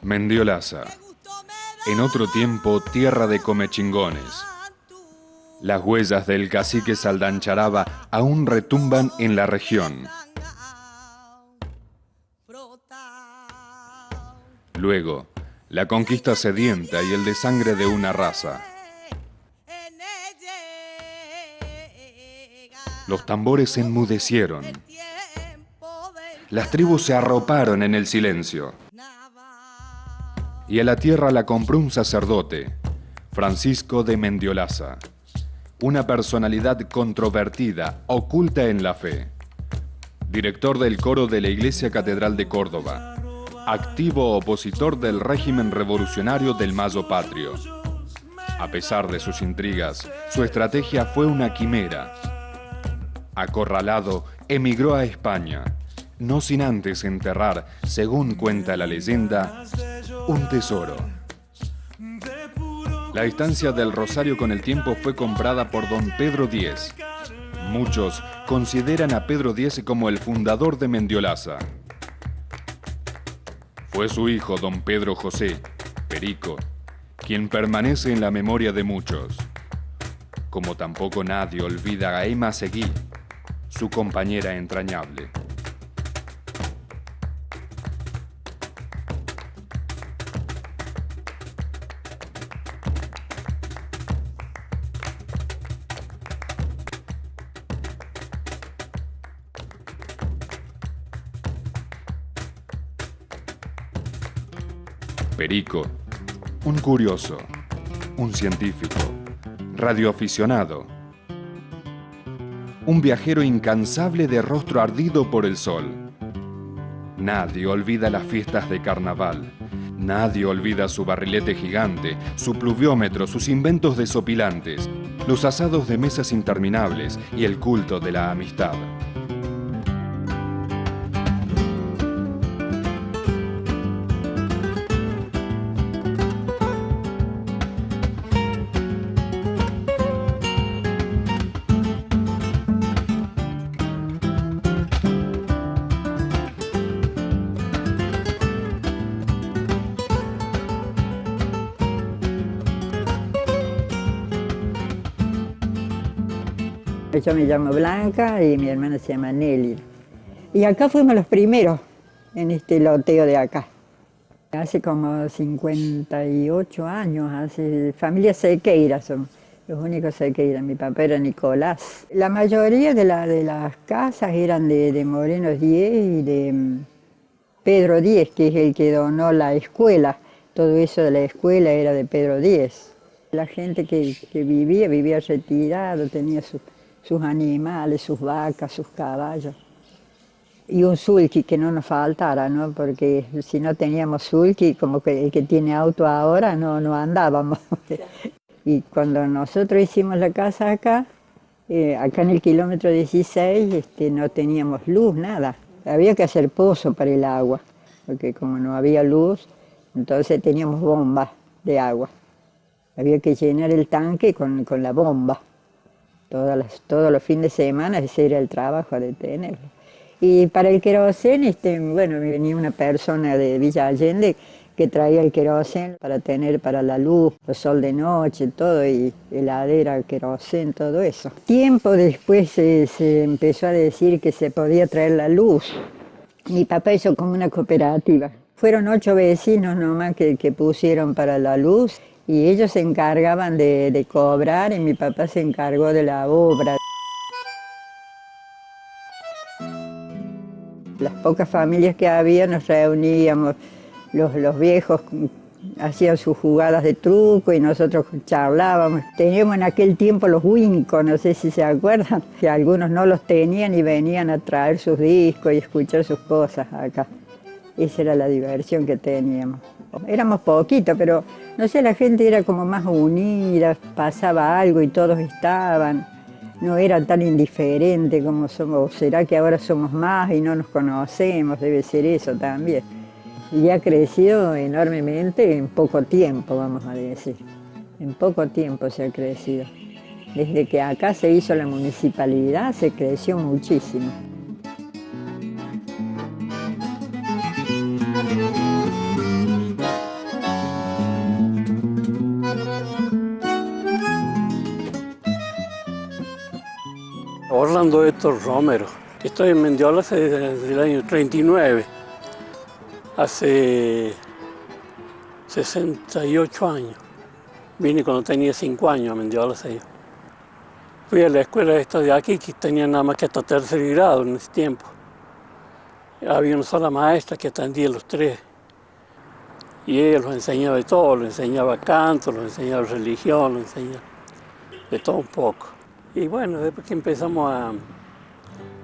Mendiolaza, en otro tiempo tierra de comechingones. Las huellas del cacique Saldancharaba aún retumban en la región. Luego, la conquista sedienta y el desangre de una raza. Los tambores se enmudecieron. Las tribus se arroparon en el silencio. Y a la tierra la compró un sacerdote, Francisco de Mendiolaza, una personalidad controvertida, oculta en la fe. Director del coro de la Iglesia Catedral de Córdoba, activo opositor del régimen revolucionario del Mayo Patrio. A pesar de sus intrigas, su estrategia fue una quimera. Acorralado, emigró a España, no sin antes enterrar, según cuenta la leyenda, un tesoro. La estancia del Rosario con el tiempo fue comprada por don Pedro Díez. Muchos consideran a Pedro Díez como el fundador de Mendiolaza. Fue su hijo don Pedro José, Perico, quien permanece en la memoria de muchos. Como tampoco nadie olvida a Emma Seguí, su compañera entrañable. Perico, un curioso, un científico, radioaficionado, un viajero incansable de rostro ardido por el sol. Nadie olvida las fiestas de carnaval, nadie olvida su barrilete gigante, su pluviómetro, sus inventos desopilantes, los asados de mesas interminables y el culto de la amistad. Yo me llamo Blanca y mi hermana se llama Nelly. Y acá fuimos los primeros en este loteo de acá. Hace como 58 años, hace familia Sequeira somos, los únicos Sequeira. Mi papá era Nicolás. La mayoría de las casas eran de Moreno Díez y de Pedro Díez, que es el que donó la escuela. Todo eso de la escuela era de Pedro Díez. La gente que vivía retirado, tenía sus animales, sus vacas, sus caballos. Y un sulky que no nos faltara, ¿no? Porque si no teníamos sulky, como que el que tiene auto ahora, no andábamos. Y cuando nosotros hicimos la casa acá en el kilómetro 16, no teníamos luz, nada. Había que hacer pozo para el agua, porque como no había luz, entonces teníamos bombas de agua. Había que llenar el tanque con la bomba. Todos los fines de semana ese era el trabajo de tenerlo. Y para el querosén, bueno, venía una persona de Villa Allende que traía el querosén para tener para la luz, el sol de noche, todo, y heladera, querosén, todo eso. Tiempo después se empezó a decir que se podía traer la luz. Mi papá hizo como una cooperativa. Fueron 8 vecinos nomás que pusieron para la luz. Y ellos se encargaban de cobrar y mi papá se encargó de la obra. Las pocas familias que había nos reuníamos, los viejos hacían sus jugadas de truco y nosotros charlábamos. Teníamos en aquel tiempo los wincos, no sé si se acuerdan, que algunos no los tenían y venían a traer sus discos y escuchar sus cosas acá. Esa era la diversión que teníamos. Éramos poquitos, pero no sé, la gente era como más unida, pasaba algo y todos estaban. No era tan indiferente como somos. ¿Será que ahora somos más y no nos conocemos? Debe ser eso también. Y ha crecido enormemente en poco tiempo, vamos a decir. En poco tiempo se ha crecido. Desde que acá se hizo la municipalidad se creció muchísimo. Fernando Héctor Romero. Estoy en Mendiolaza desde el año 39, hace 68 años. Vine cuando tenía 5 años a Mendiolaza. Fui a la escuela esta de aquí, que tenía nada más que hasta tercer grado en ese tiempo. Había una sola maestra que atendía a los 3. Y ella los enseñaba de todo, los enseñaba canto, los enseñaba religión, los enseñaba de todo un poco. Y bueno, después que empezamos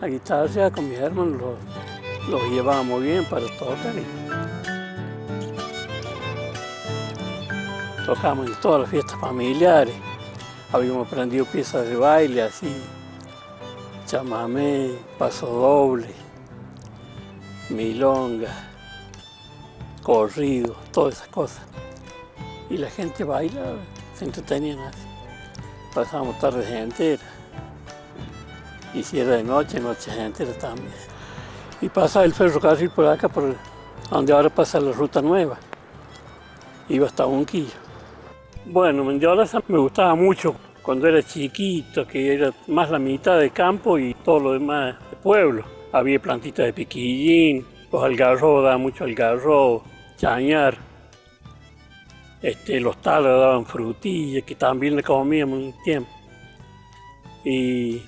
a guitarra con mis hermanos, los llevábamos bien para tocar. Tocábamos en todas las fiestas familiares. Habíamos aprendido piezas de baile así, chamamé, paso doble, milonga, corrido, todas esas cosas. Y la gente bailaba, se entretenían así. Pasábamos tardes enteras. Y si era de noche, noches enteras también. Y pasaba el ferrocarril por acá, por donde ahora pasa la ruta nueva. Iba hasta Unquillo. Bueno, Mendiolaza me gustaba mucho cuando era chiquito, que era más la mitad de campo y todo lo demás de pueblo. Había plantitas de piquillín, los algarrobos daban mucho algarrobo, chañar. Los talos daban frutillas, que también le comíamos un tiempo. Y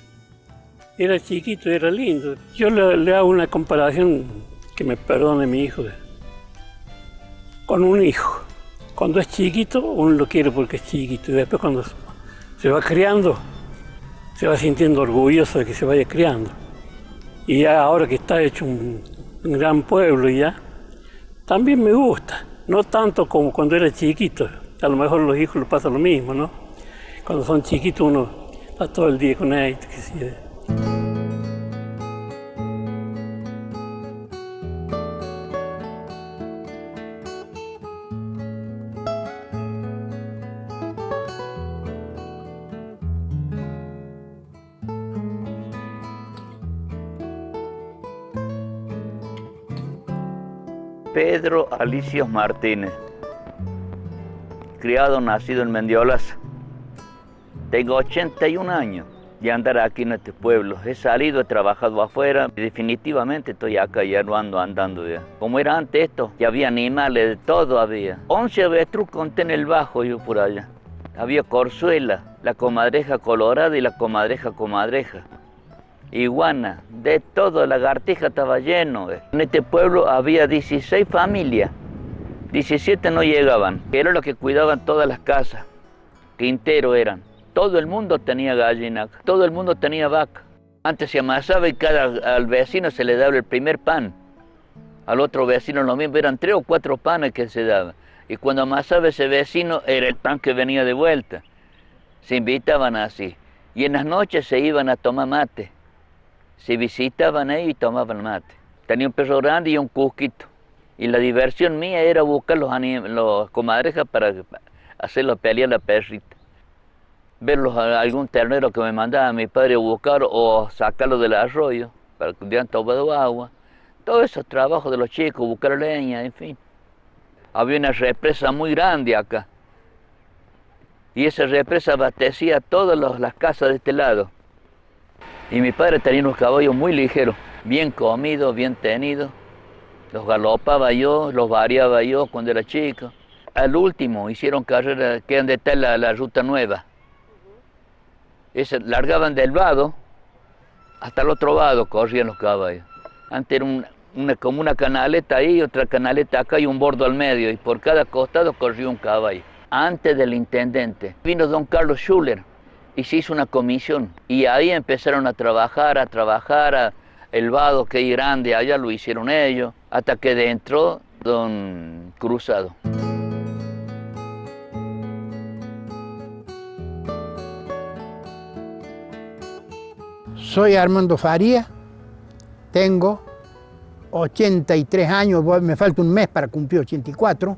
era chiquito, era lindo. Yo le hago una comparación, que me perdone mi hijo, con un hijo. Cuando es chiquito, uno lo quiere porque es chiquito, y después cuando se va criando, se va sintiendo orgulloso de que se vaya criando. Y ya ahora que está hecho un gran pueblo ya, también me gusta. No tanto como cuando era chiquito. A lo mejor los hijos les pasa lo mismo, ¿no? Cuando son chiquitos uno está todo el día con ellos. Pedro Alicios Martínez, criado, nacido en Mendiolaza. Tengo 81 años de andar aquí en este pueblo. He salido, he trabajado afuera y definitivamente estoy acá, ya no ando andando ya. Como era antes esto, ya había animales, de todo había. 11 avestruz conté en el bajo yo por allá. Había corzuela, la comadreja colorada y la comadreja comadreja. Iguana, de todo, lagartija estaba lleno. En este pueblo había 16 familias, 17 no llegaban, que eran los que cuidaban todas las casas, quintero eran. Todo el mundo tenía gallina, todo el mundo tenía vaca. Antes se amasaba y al vecino se le daba el primer pan. Al otro vecino lo mismo, eran 3 o 4 panes que se daban. Y cuando amasaba ese vecino era el pan que venía de vuelta. Se invitaban así. Y en las noches se iban a tomar mate. Se visitaban ahí y tomaban mate. Tenía un perro grande y un cusquito. Y la diversión mía era buscar los comadrejas para hacerlos pelear la perrita. Verlos a algún ternero que me mandaba mi padre a buscar o sacarlo del arroyo para que hubieran tomado agua. Todos esos trabajos de los chicos, buscar leña, en fin. Había una represa muy grande acá. Y esa represa abastecía todas las casas de este lado. Y mi padre tenía unos caballos muy ligeros, bien comidos, bien tenidos. Los galopaba yo, los variaba yo cuando era chico. Al último hicieron carrera, que donde está la ruta nueva. Largaban del vado hasta el otro vado, corrían los caballos. Antes era como una canaleta ahí, otra canaleta acá y un bordo al medio. Y por cada costado corría un caballo. Antes del intendente vino don Carlos Schuller. Y se hizo una comisión, y ahí empezaron a trabajar, el vado que hay grande, allá lo hicieron ellos, hasta que entró don Cruzado. Soy Armando Faría, tengo 83 años, me falta un mes para cumplir 84.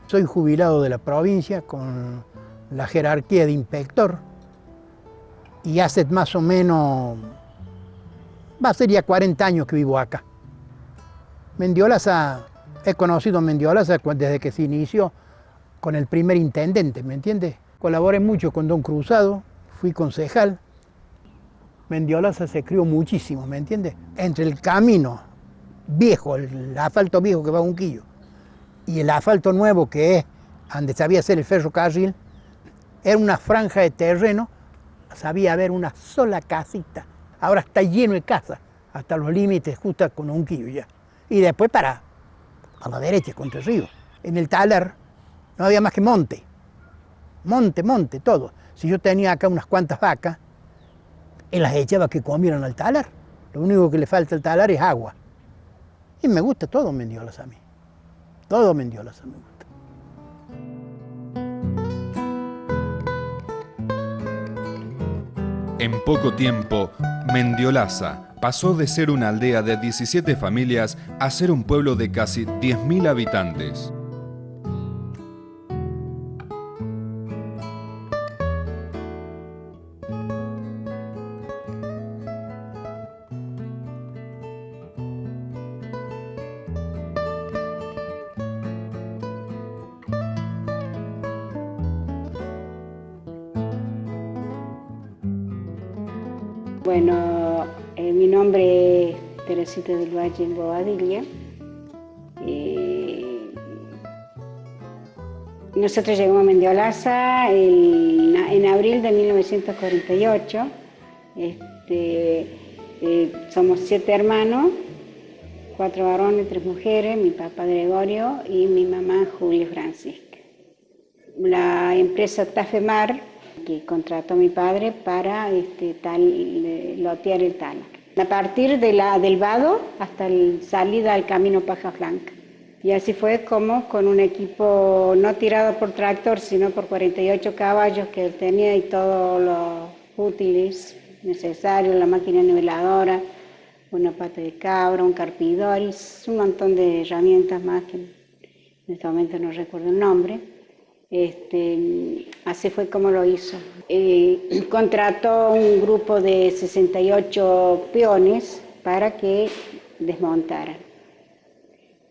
Soy jubilado de la provincia con la jerarquía de inspector. Y hace más o menos, va a ser ya 40 años que vivo acá. Mendiolaza, he conocido a Mendiolaza desde que se inició con el primer intendente, ¿me entiendes? Colaboré mucho con don Cruzado, fui concejal. Mendiolaza se crió muchísimo, ¿me entiendes? Entre el camino viejo, el asfalto viejo que va a Unquillo, y el asfalto nuevo que es donde sabía hacer el ferrocarril, era una franja de terreno, sabía haber una sola casita. Ahora está lleno de casas, hasta los límites justo con Unquillo ya. Y después para a la derecha, contra el río. En el talar no había más que monte, monte, todo. Si yo tenía acá unas cuantas vacas, él las echaba que comieran al talar. Lo único que le falta al talar es agua. Y me gusta todo Mendiolaza a mí. Todo Mendiolaza me gusta. En poco tiempo, Mendiolaza pasó de ser una aldea de 17 familias a ser un pueblo de casi 10.000 habitantes. Bueno, mi nombre es Teresita del Valle Bobadilla. Nosotros llegamos a Mendiolaza en abril de 1948. Somos 7 hermanos, 4 varones, 3 mujeres, mi papá Gregorio y mi mamá Julia Francisca. La empresa Tafemar, que contrató a mi padre para lotear el Tala. A partir del vado hasta la salida al camino Paja Blanca. Y así fue como con un equipo no tirado por tractor, sino por 48 caballos que él tenía y todos los útiles necesarios, la máquina niveladora, una pata de cabra, un carpidor y un montón de herramientas más que en este momento no recuerdo el nombre. Así fue como lo hizo. Contrató un grupo de 68 peones para que desmontaran,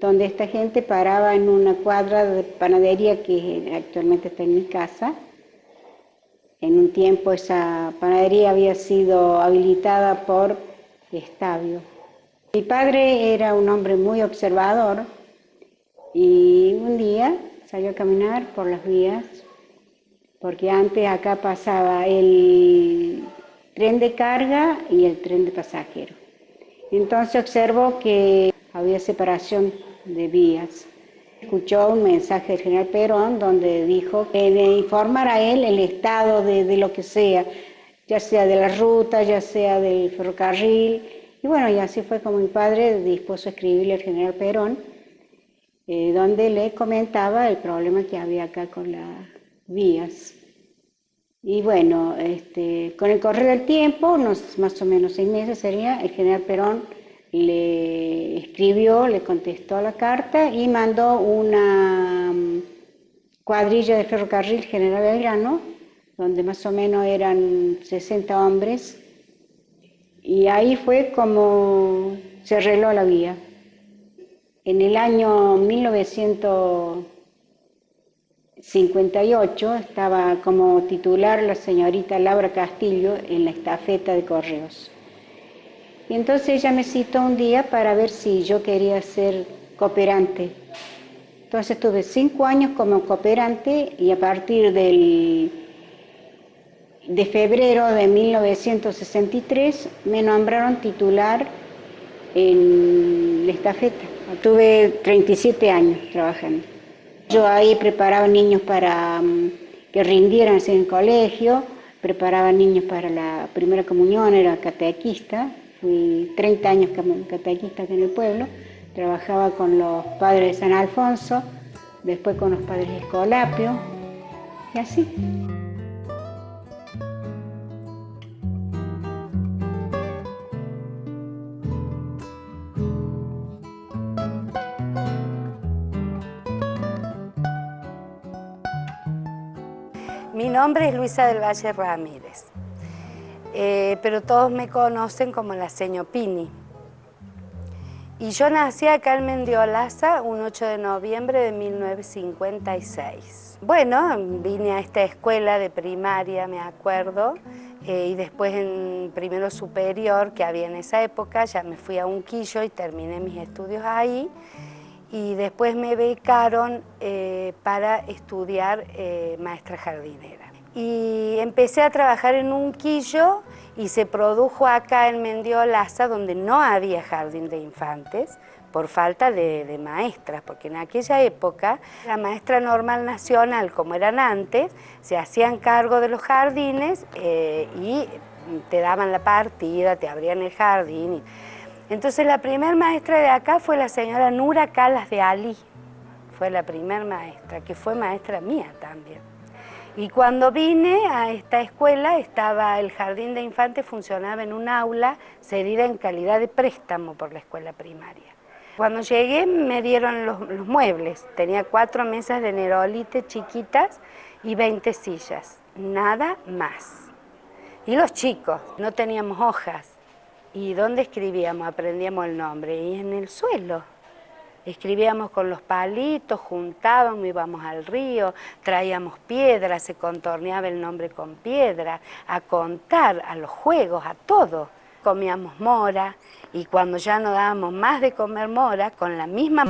donde esta gente paraba en una cuadra de panadería que actualmente está en mi casa. En un tiempo esa panadería había sido habilitada por Estabio. Mi padre era un hombre muy observador y un día salió a caminar por las vías, porque antes acá pasaba el tren de carga y el tren de pasajeros. Entonces observó que había separación de vías. Escuchó un mensaje del general Perón donde dijo que de informar a él el estado de lo que sea, ya sea de la ruta, ya sea del ferrocarril. Y bueno, y así fue como mi padre dispuso a escribirle al general Perón, donde le comentaba el problema que había acá con las vías. Y bueno, con el correr del tiempo, más o menos 6 meses sería, el general Perón le escribió, le contestó la carta y mandó una cuadrilla de ferrocarril General Belgrano, donde más o menos eran 60 hombres, y ahí fue como se arregló la vía. En el año 1958 estaba como titular la señorita Laura Castillo en la estafeta de correos. Y entonces ella me citó un día para ver si yo quería ser cooperante. Entonces estuve 5 años como cooperante y a partir de febrero de 1963 me nombraron titular en la estafeta. Tuve 37 años trabajando. Yo ahí preparaba niños para que rindieran en el colegio, preparaba niños para la primera comunión, era catequista, fui 30 años catequista aquí en el pueblo, trabajaba con los padres de San Alfonso, después con los padres de Escolapio, y así. Mi nombre es Luisa del Valle Ramírez, pero todos me conocen como la seño Pini. Y yo nací acá en Mendiolaza un 8 de noviembre de 1956. Bueno, vine a esta escuela de primaria, me acuerdo, y después en primero superior, que había en esa época, ya me fui a Unquillo y terminé mis estudios ahí. Y después me becaron para estudiar maestra jardinera. Y empecé a trabajar en Unquillo y se produjo acá en Mendiolaza, donde no había jardín de infantes, por falta de maestras, porque en aquella época la maestra normal nacional, como eran antes, se hacían cargo de los jardines y te daban la partida, te abrían el jardín. Entonces la primer maestra de acá fue la señora Nura Calas de Ali, fue la primer maestra, que fue maestra mía también. Y cuando vine a esta escuela, estaba el jardín de infantes, funcionaba en un aula cedida en calidad de préstamo por la escuela primaria. Cuando llegué me dieron los muebles, tenía 4 mesas de nerolite chiquitas y 20 sillas, nada más. Y los chicos, no teníamos hojas. ¿Y dónde escribíamos? Aprendíamos el nombre, y en el suelo. Escribíamos con los palitos, juntábamos, íbamos al río, traíamos piedra, se contorneaba el nombre con piedra, a contar, a los juegos, a todo. Comíamos mora, y cuando ya no dábamos más de comer mora, con la misma